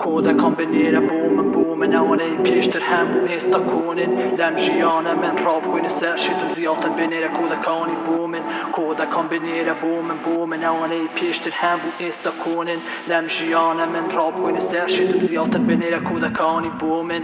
کودکان به نێرە بوو من ئەوەنەی پێشتر هەمبوو ئێستا کۆنن لەم ژیانە من ڕابخۆینە سەر شتم زیاتر بێنێرە کودەکانی بوو من کودکان به نێرە بوو من ئەوەنەی پێشتر هەمبوو ئێستا کۆنن لەم ژیانە من ڕابخۆینە سەر شتم زیاتر بێنێرە کودەکانی بوو من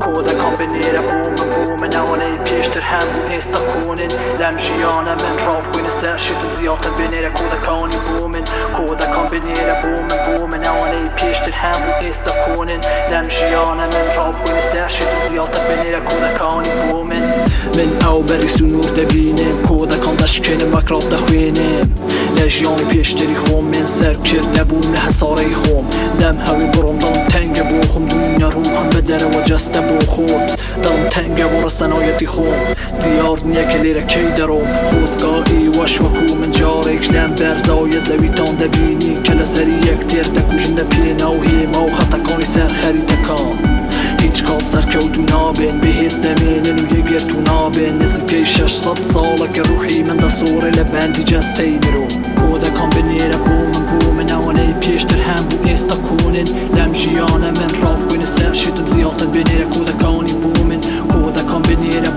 کودکان به نێرە بوو من ئەوەنەی پێشتر هەمبوو ئێستا کۆنن لەم ژیانە من ڕابخۆینە سەر شتم زیاتر بێنێرە کودەکانی بوو من کودکان به نێرە بوو من ئەوەنەی پێشتر هەمبوو ئێستا کۆنن لەم ژیانە من ڕابخۆینە سەر شتم زیاتر بێنێرە کودەکانی بوو من ئەو بەریس و نور دەبینم کودەکان دەشکێنم مەکراب دەخوێنم لە ژیانی پێشتری خۆم من سەرکرد دەبووم لە هەسارەی خۆم دەم هەوی بڕۆم دڵم تەنگە بۆ خۆم دنیا ڕووهم بە دەرەوە جەستە بۆ خۆت دڵم تەنگە بۆ ڕەسەنایەتی خۆم دیار نییە کە لێرە کەی دەڕۆم خۆزگایی وەش وەکو من جارێک لەم بەرزایە زەویتان دەبینی کە لەسەری یەکتێر دەکوژن لە پێنا و هێما و خەتەکانی سەر خەریتەکان هیچ کات سەرکەوتو نابێن بەهێز دەمێنن و یەکگرتو نابێن نزیکەی 600 ساڵە کە ڕوحی من دەسۆڕێ لە بەندی جەستەی مرۆ کودکان به نێرە بوو من ئەوەنەی پێشتر هەمبوو ئێستا کۆنن لەم ژیانە من ڕابخۆینە سەر شتم زیاتر بێنێرە کودەکانی بوو من کودکان به نێرە